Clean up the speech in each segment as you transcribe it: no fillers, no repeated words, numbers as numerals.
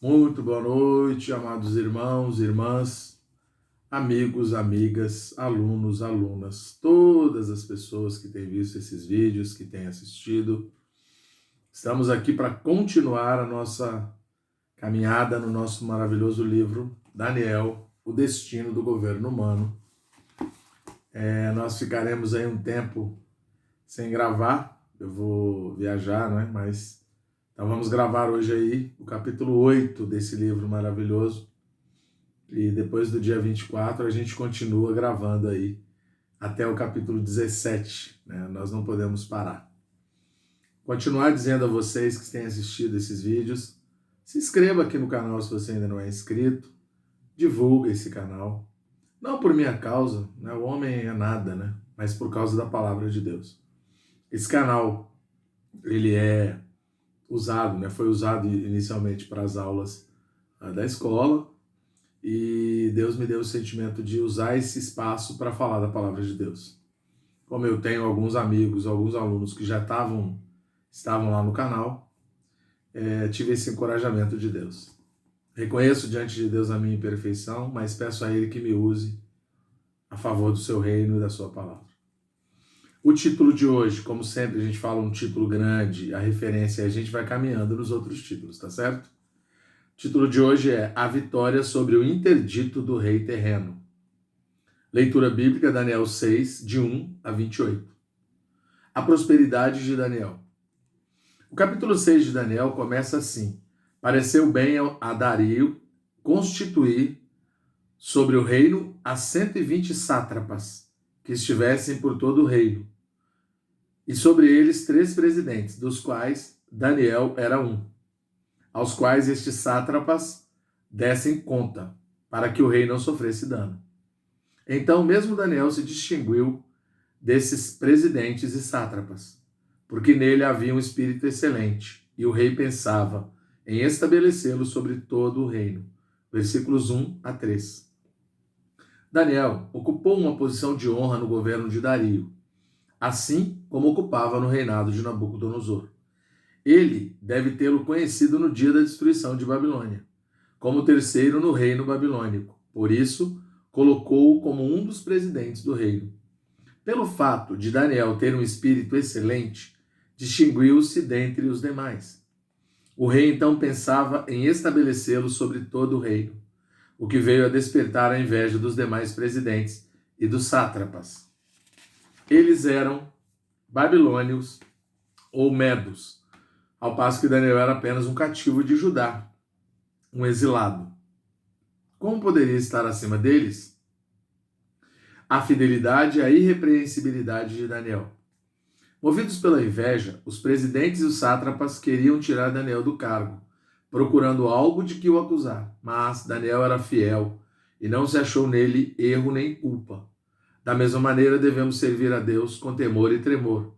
Muito boa noite, amados irmãos, irmãs, amigos, amigas, alunos, alunas, todas as pessoas que têm visto esses vídeos, que têm assistido. Estamos aqui para continuar a nossa caminhada no nosso maravilhoso livro, Daniel, o Destino do Governo Humano. Nós ficaremos aí um tempo sem gravar, eu vou viajar, não é? Então vamos gravar hoje aí o capítulo 8 desse livro maravilhoso. E depois do dia 24 a gente continua gravando aí até o capítulo 17, né? Nós não podemos parar. Continuar dizendo a vocês que têm assistido esses vídeos, se inscreva aqui no canal se você ainda não é inscrito, divulgue esse canal. Não por minha causa, né? O homem é nada, né? Mas por causa da palavra de Deus. Esse canal, ele é usado, né? Foi usado inicialmente para as aulas da escola, e Deus me deu o sentimento de usar esse espaço para falar da palavra de Deus. Como eu tenho alguns amigos, alguns alunos que já estavam lá no canal, tive esse encorajamento de Deus. Reconheço diante de Deus a minha imperfeição, mas peço a Ele que me use a favor do seu reino e da sua palavra. O título de hoje, como sempre, a gente fala um título grande, a referência, a gente vai caminhando nos outros títulos, tá certo? O título de hoje é A Vitória sobre o Interdito do Rei Terreno. Leitura bíblica, Daniel 6, de 1 a 28. A prosperidade de Daniel. O capítulo 6 de Daniel começa assim: Pareceu bem a Dario constituir sobre o reino as 120 sátrapas que estivessem por todo o reino, e sobre eles 3 presidentes, dos quais Daniel era um, aos quais estes sátrapas dessem conta, para que o rei não sofresse dano. Então mesmo Daniel se distinguiu desses presidentes e sátrapas, porque nele havia um espírito excelente, e o rei pensava em estabelecê-lo sobre todo o reino. Versículos 1 a 3. Daniel ocupou uma posição de honra no governo de Dario, assim como ocupava no reinado de Nabucodonosor. Ele deve tê-lo conhecido no dia da destruição de Babilônia, como terceiro no reino babilônico. Por isso, colocou-o como um dos presidentes do reino. Pelo fato de Daniel ter um espírito excelente, distinguiu-se dentre os demais. O rei então pensava em estabelecê-lo sobre todo o reino, o que veio a despertar a inveja dos demais presidentes e dos sátrapas. Eles eram babilônios ou medos, ao passo que Daniel era apenas um cativo de Judá, um exilado. Como poderia estar acima deles? A fidelidade e a irrepreensibilidade de Daniel. Movidos pela inveja, os presidentes e os sátrapas queriam tirar Daniel do cargo, procurando algo de que o acusar. Mas Daniel era fiel e não se achou nele erro nem culpa. Da mesma maneira, devemos servir a Deus com temor e tremor.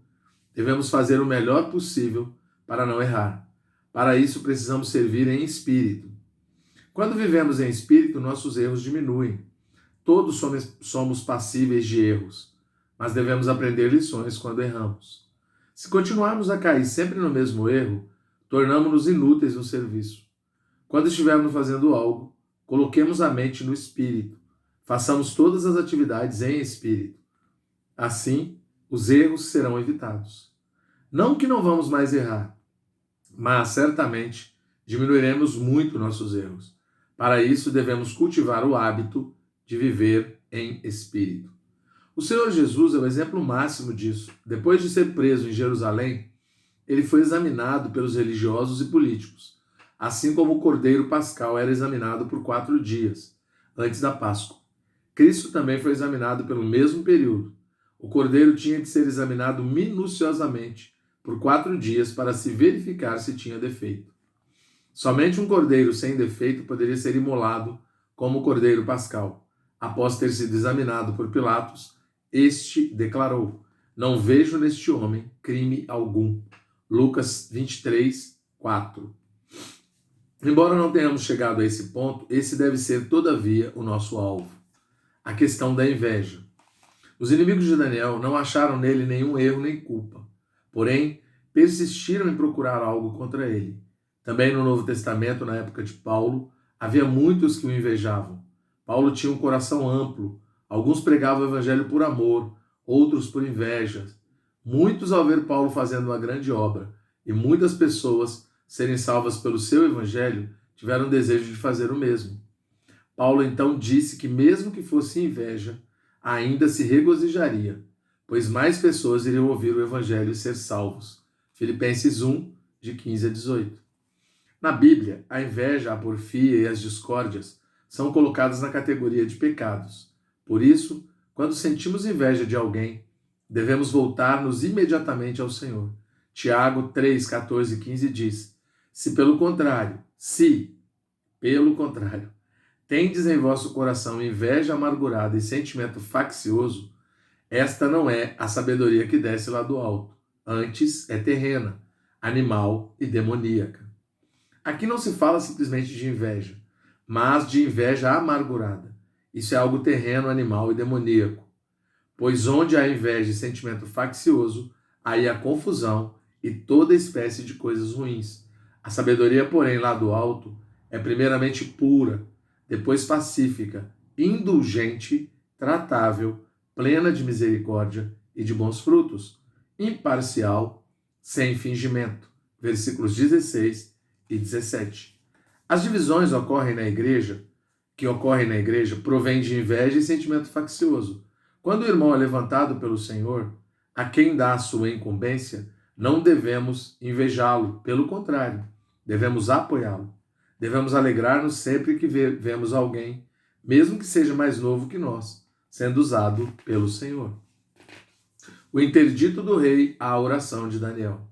Devemos fazer o melhor possível para não errar. Para isso, precisamos servir em espírito. Quando vivemos em espírito, nossos erros diminuem. Todos somos passíveis de erros, mas devemos aprender lições quando erramos. Se continuarmos a cair sempre no mesmo erro, tornamos-nos inúteis no serviço. Quando estivermos fazendo algo, coloquemos a mente no espírito. Façamos todas as atividades em espírito. Assim, os erros serão evitados. Não que não vamos mais errar, mas certamente diminuiremos muito nossos erros. Para isso, devemos cultivar o hábito de viver em espírito. O Senhor Jesus é o exemplo máximo disso. Depois de ser preso em Jerusalém, ele foi examinado pelos religiosos e políticos, assim como o Cordeiro Pascal era examinado por 4 dias, antes da Páscoa. Cristo também foi examinado pelo mesmo período. O Cordeiro tinha de ser examinado minuciosamente por 4 dias para se verificar se tinha defeito. Somente um cordeiro sem defeito poderia ser imolado como o Cordeiro Pascal. Após ter sido examinado por Pilatos, este declarou: Não vejo neste homem crime algum. Lucas 23, 4. Embora não tenhamos chegado a esse ponto, esse deve ser, todavia, o nosso alvo. A questão da inveja. Os inimigos de Daniel não acharam nele nenhum erro nem culpa, porém persistiram em procurar algo contra ele. Também no Novo Testamento, na época de Paulo, havia muitos que o invejavam. Paulo tinha um coração amplo. Alguns pregavam o evangelho por amor, outros por inveja. Muitos, ao ver Paulo fazendo uma grande obra e muitas pessoas serem salvas pelo seu evangelho, tiveram desejo de fazer o mesmo. Paulo então disse que mesmo que fosse inveja, ainda se regozijaria, pois mais pessoas iriam ouvir o evangelho e ser salvos. Filipenses 1, de 15 a 18. Na Bíblia, a inveja, a porfia e as discórdias são colocadas na categoria de pecados. Por isso, quando sentimos inveja de alguém, devemos voltar-nos imediatamente ao Senhor. Tiago 3, 14 e 15 diz: Se pelo contrário, tendes em vosso coração inveja amargurada e sentimento faccioso, esta não é a sabedoria que desce lá do alto, antes é terrena, animal e demoníaca. Aqui não se fala simplesmente de inveja, mas de inveja amargurada. Isso é algo terreno, animal e demoníaco. Pois onde há inveja e sentimento faccioso, aí há confusão e toda espécie de coisas ruins. A sabedoria, porém, lá do alto, é primeiramente pura, depois pacífica, indulgente, tratável, plena de misericórdia e de bons frutos, imparcial, sem fingimento. Versículos 16 e 17. As divisões que ocorrem na igreja, provêm de inveja e sentimento faccioso. Quando o irmão é levantado pelo Senhor, a quem dá a sua incumbência, não devemos invejá-lo, pelo contrário, devemos apoiá-lo. Devemos alegrar-nos sempre que vemos alguém, mesmo que seja mais novo que nós, sendo usado pelo Senhor. O interdito do rei à oração de Daniel.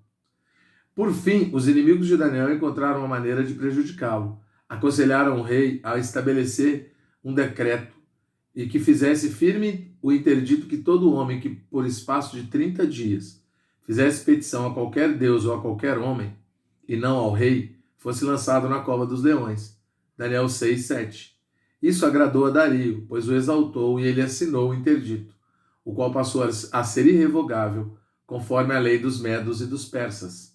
Por fim, os inimigos de Daniel encontraram uma maneira de prejudicá-lo. Aconselharam o rei a estabelecer um decreto e que fizesse firme o interdito que todo homem que, por espaço de 30 dias, fizesse petição a qualquer deus ou a qualquer homem, e não ao rei, fosse lançado na cova dos leões. Daniel 6, 7. Isso agradou a Dario, pois o exaltou e ele assinou o interdito, o qual passou a ser irrevogável, conforme a lei dos medos e dos persas.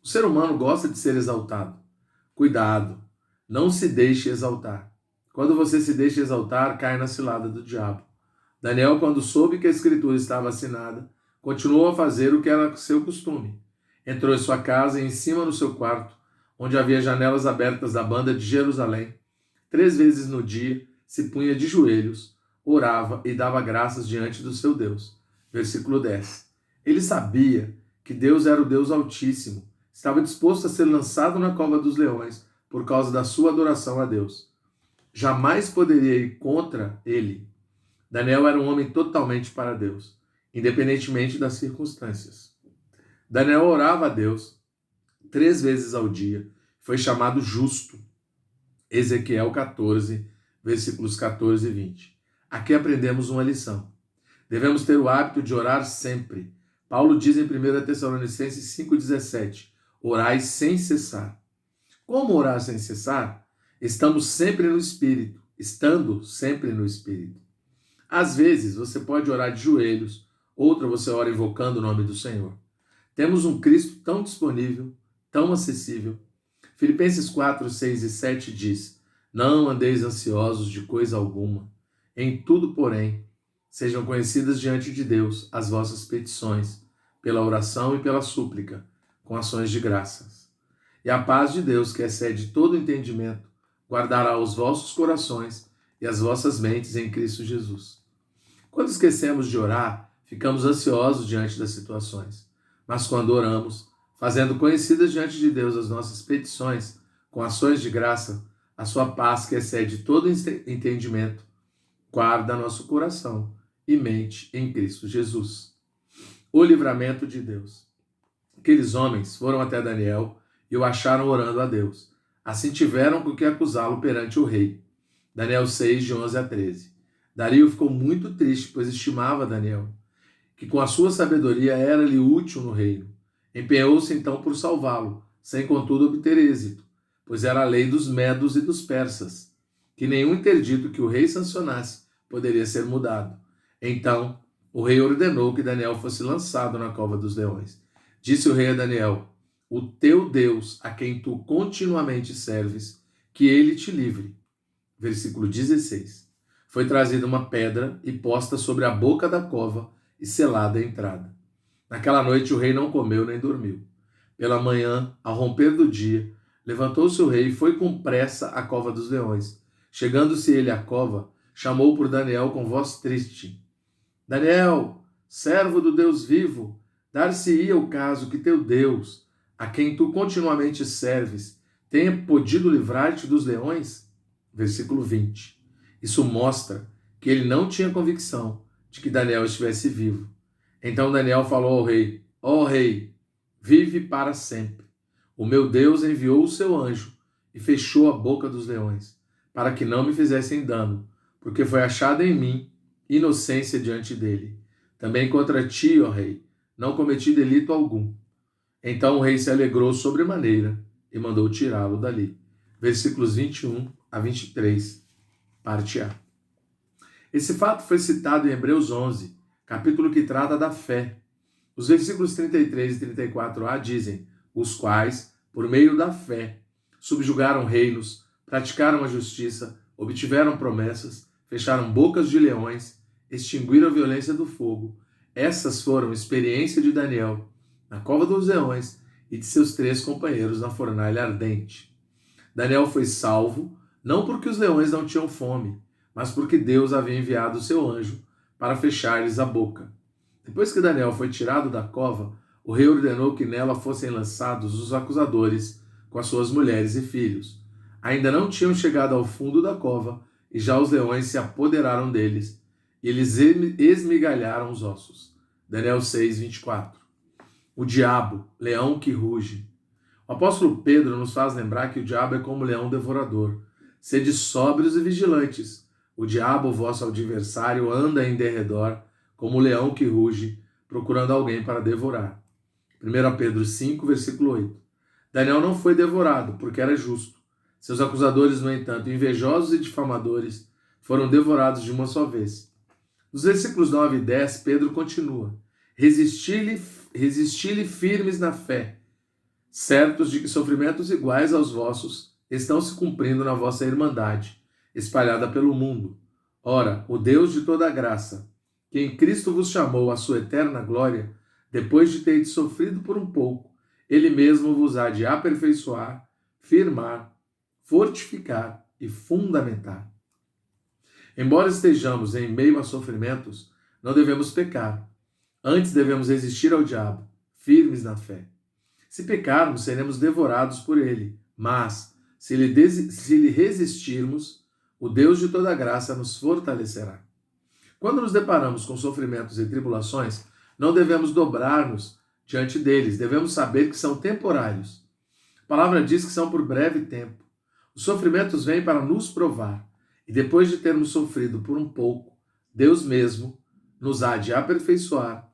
O ser humano gosta de ser exaltado. Cuidado, não se deixe exaltar. Quando você se deixa exaltar, cai na cilada do diabo. Daniel, quando soube que a escritura estava assinada, continuou a fazer o que era seu costume. Entrou em sua casa e em cima no seu quarto, onde havia janelas abertas da banda de Jerusalém. 3 vezes no dia se punha de joelhos, orava e dava graças diante do seu Deus. Versículo 10. Ele sabia que Deus era o Deus Altíssimo, estava disposto a ser lançado na cova dos leões por causa da sua adoração a Deus. Jamais poderia ir contra ele. Daniel era um homem totalmente para Deus, independentemente das circunstâncias. Daniel orava a Deus 3 vezes ao dia. Foi chamado justo. Ezequiel 14, versículos 14 e 20. Aqui aprendemos uma lição. Devemos ter o hábito de orar sempre. Paulo diz em 1 Tessalonicenses 5,17: orai sem cessar. Como orar sem cessar? Estando sempre no Espírito. Às vezes, você pode orar de joelhos, outra você ora invocando o nome do Senhor. Temos um Cristo tão disponível, tão acessível. Filipenses 4, 6 e 7 diz: não andeis ansiosos de coisa alguma. Em tudo, porém, sejam conhecidas diante de Deus as vossas petições, pela oração e pela súplica, com ações de graças. E a paz de Deus, que excede todo entendimento, guardará os vossos corações e as vossas mentes em Cristo Jesus. Quando esquecemos de orar, ficamos ansiosos diante das situações. Mas quando oramos, fazendo conhecidas diante de Deus as nossas petições, com ações de graça, a sua paz, que excede todo entendimento, guarda nosso coração e mente em Cristo Jesus. O livramento de Deus. Aqueles homens foram até Daniel e o acharam orando a Deus. Assim tiveram com que acusá-lo perante o rei. Daniel 6, de 11 a 13. Dario ficou muito triste, pois estimava Daniel, que com a sua sabedoria era-lhe útil no reino. Empenhou-se então por salvá-lo, sem contudo obter êxito, pois era a lei dos medos e dos persas, que nenhum interdito que o rei sancionasse poderia ser mudado. Então, o rei ordenou que Daniel fosse lançado na cova dos leões. Disse o rei a Daniel: o teu Deus, a quem tu continuamente serves, que ele te livre. Versículo 16. Foi trazida uma pedra e posta sobre a boca da cova e selada a entrada. Naquela noite o rei não comeu nem dormiu. Pela manhã, ao romper do dia, levantou-se o rei e foi com pressa à cova dos leões. Chegando-se ele à cova, chamou por Daniel com voz triste. Daniel, servo do Deus vivo, dar-se-ia o caso que teu Deus, a quem tu continuamente serves, tenha podido livrar-te dos leões? Versículo 20. Isso mostra que ele não tinha convicção de que Daniel estivesse vivo. Então Daniel falou ao rei, ó rei, vive para sempre. O meu Deus enviou o seu anjo e fechou a boca dos leões, para que não me fizessem dano, porque foi achada em mim inocência diante dele. Também contra ti, ó rei, não cometi delito algum. Então o rei se alegrou sobremaneira e mandou tirá-lo dali. Versículos 21 a 23, parte A. Esse fato foi citado em Hebreus 11, capítulo que trata da fé. Os versículos 33 e 34a dizem, os quais, por meio da fé, subjugaram reinos, praticaram a justiça, obtiveram promessas, fecharam bocas de leões, extinguiram a violência do fogo. Essas foram a experiência de Daniel na cova dos leões e de seus 3 companheiros na fornalha ardente. Daniel foi salvo, não porque os leões não tinham fome, mas porque Deus havia enviado o seu anjo para fechar-lhes a boca. Depois que Daniel foi tirado da cova, o rei ordenou que nela fossem lançados os acusadores com as suas mulheres e filhos. Ainda não tinham chegado ao fundo da cova e já os leões se apoderaram deles e eles esmigalharam os ossos. Daniel 6, 24. O diabo, leão que ruge. O apóstolo Pedro nos faz lembrar que o diabo é como leão devorador. Sede sóbrios e vigilantes. O diabo, vosso adversário, anda em derredor, como o leão que ruge, procurando alguém para devorar. 1 Pedro 5, versículo 8. Daniel não foi devorado, porque era justo. Seus acusadores, no entanto, invejosos e difamadores, foram devorados de uma só vez. Nos versículos 9 e 10, Pedro continua. Resisti-lhe firmes na fé, certos de que sofrimentos iguais aos vossos estão se cumprindo na vossa irmandade, espalhada pelo mundo. Ora, o Deus de toda a graça, que em Cristo vos chamou à sua eterna glória, depois de terdes sofrido por um pouco, ele mesmo vos há de aperfeiçoar, firmar, fortificar e fundamentar. Embora estejamos em meio a sofrimentos, não devemos pecar. Antes devemos resistir ao diabo, firmes na fé. Se pecarmos, seremos devorados por ele, mas, se lhe resistirmos, o Deus de toda graça nos fortalecerá. Quando nos deparamos com sofrimentos e tribulações, não devemos dobrar-nos diante deles, devemos saber que são temporários. A palavra diz que são por breve tempo. Os sofrimentos vêm para nos provar, e depois de termos sofrido por um pouco, Deus mesmo nos há de aperfeiçoar,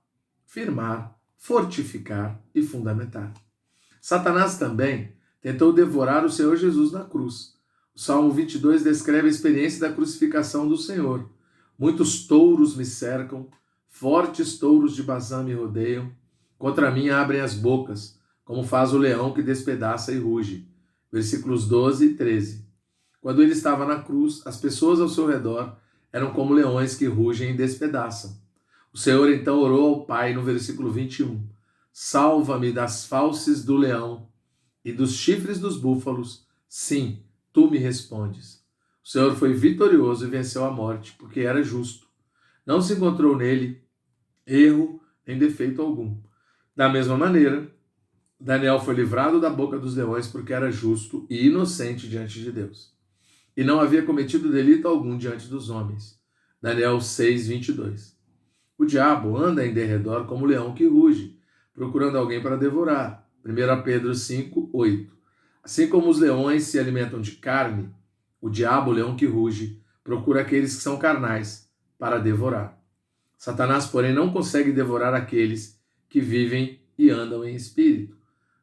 firmar, fortificar e fundamentar. Satanás também tentou devorar o Senhor Jesus na cruz. O Salmo 22 descreve a experiência da crucificação do Senhor. Muitos touros me cercam, fortes touros de Bazã me rodeiam. Contra mim abrem as bocas, como faz o leão que despedaça e ruge. Versículos 12 e 13. Quando ele estava na cruz, as pessoas ao seu redor eram como leões que rugem e despedaçam. O Senhor então orou ao Pai no versículo 21. Salva-me das fauces do leão e dos chifres dos búfalos. Sim, tu me respondes. O Senhor foi vitorioso e venceu a morte, porque era justo. Não se encontrou nele erro nem defeito algum. Da mesma maneira, Daniel foi livrado da boca dos leões porque era justo e inocente diante de Deus. E não havia cometido delito algum diante dos homens. Daniel 6, 22. O diabo anda em derredor como leão que ruge, procurando alguém para devorar. 1 Pedro 5, 8. Assim como os leões se alimentam de carne, o diabo, o leão que ruge, procura aqueles que são carnais para devorar. Satanás, porém, não consegue devorar aqueles que vivem e andam em espírito.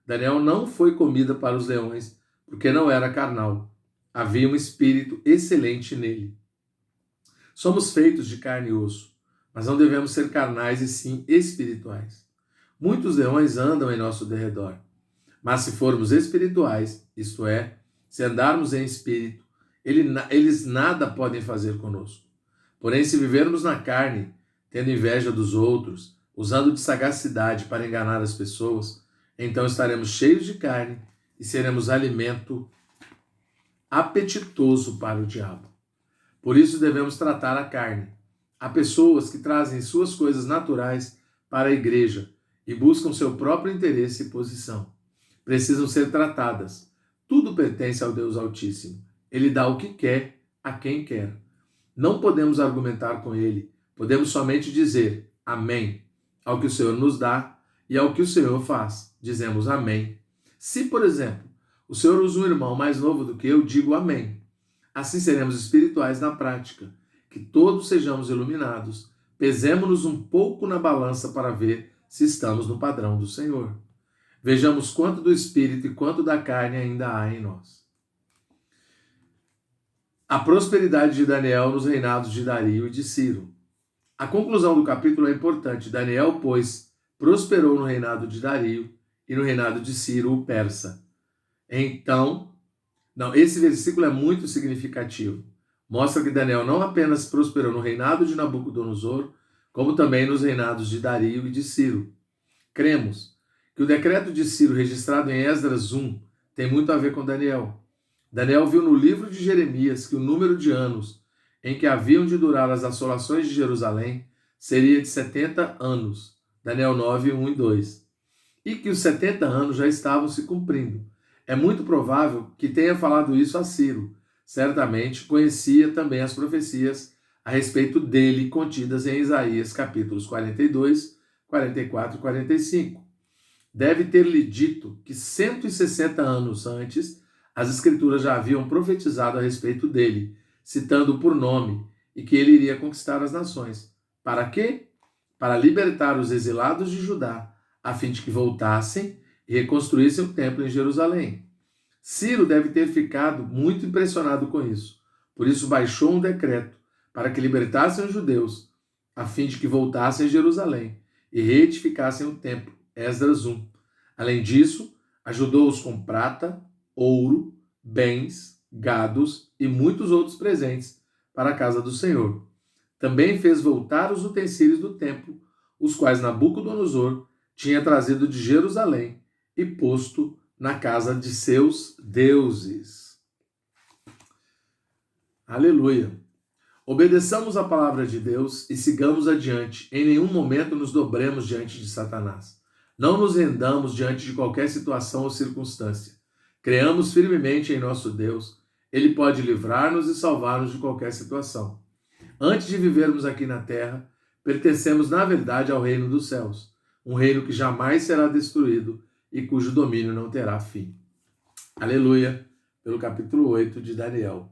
Daniel não foi comida para os leões, porque não era carnal. Havia um espírito excelente nele. Somos feitos de carne e osso, mas não devemos ser carnais e sim espirituais. Muitos leões andam em nosso derredor. Mas se formos espirituais, isto é, se andarmos em espírito, eles nada podem fazer conosco. Porém, se vivermos na carne, tendo inveja dos outros, usando de sagacidade para enganar as pessoas, então estaremos cheios de carne e seremos alimento apetitoso para o diabo. Por isso devemos tratar a carne. Há pessoas que trazem suas coisas naturais para a igreja e buscam seu próprio interesse e posição. Precisam ser tratadas. Tudo pertence ao Deus Altíssimo. Ele dá o que quer a quem quer. Não podemos argumentar com ele. Podemos somente dizer amém ao que o Senhor nos dá e ao que o Senhor faz. Dizemos amém. Se, por exemplo, o Senhor usa um irmão mais novo do que eu, digo amém. Assim seremos espirituais na prática. Que todos sejamos iluminados. Pesemo-nos um pouco na balança para ver se estamos no padrão do Senhor. Vejamos quanto do Espírito e quanto da carne ainda há em nós. A prosperidade de Daniel nos reinados de Dario e de Ciro. A conclusão do capítulo é importante. Daniel, pois, prosperou no reinado de Dario e no reinado de Ciro, o persa. Esse versículo é muito significativo. Mostra que Daniel não apenas prosperou no reinado de Nabucodonosor, como também nos reinados de Dario e de Ciro. Cremos que o decreto de Ciro, registrado em Esdras 1, tem muito a ver com Daniel. Daniel viu no livro de Jeremias que o número de anos em que haviam de durar as assolações de Jerusalém seria de 70 anos. Daniel 9, 1 e 2. E que os 70 anos já estavam se cumprindo. É muito provável que tenha falado isso a Ciro. Certamente conhecia também as profecias a respeito dele contidas em Isaías capítulos 42, 44 e 45. Deve ter-lhe dito que 160 anos antes as escrituras já haviam profetizado a respeito dele, citando por nome, e que ele iria conquistar as nações. Para quê? Para libertar os exilados de Judá, a fim de que voltassem e reconstruíssem o templo em Jerusalém. Ciro deve ter ficado muito impressionado com isso. Por isso baixou um decreto para que libertassem os judeus, a fim de que voltassem a Jerusalém e reedificassem o templo. Esdras 1. Além disso, ajudou-os com prata, ouro, bens, gados e muitos outros presentes para a casa do Senhor. Também fez voltar os utensílios do templo, os quais Nabucodonosor tinha trazido de Jerusalém e posto na casa de seus deuses. Aleluia! Obedeçamos a palavra de Deus e sigamos adiante. Em nenhum momento nos dobremos diante de Satanás. Não nos rendamos diante de qualquer situação ou circunstância. Creamos firmemente em nosso Deus. Ele pode livrar-nos e salvar-nos de qualquer situação. Antes de vivermos aqui na terra, pertencemos na verdade ao reino dos céus, um reino que jamais será destruído e cujo domínio não terá fim. Aleluia! Pelo capítulo 8 de Daniel.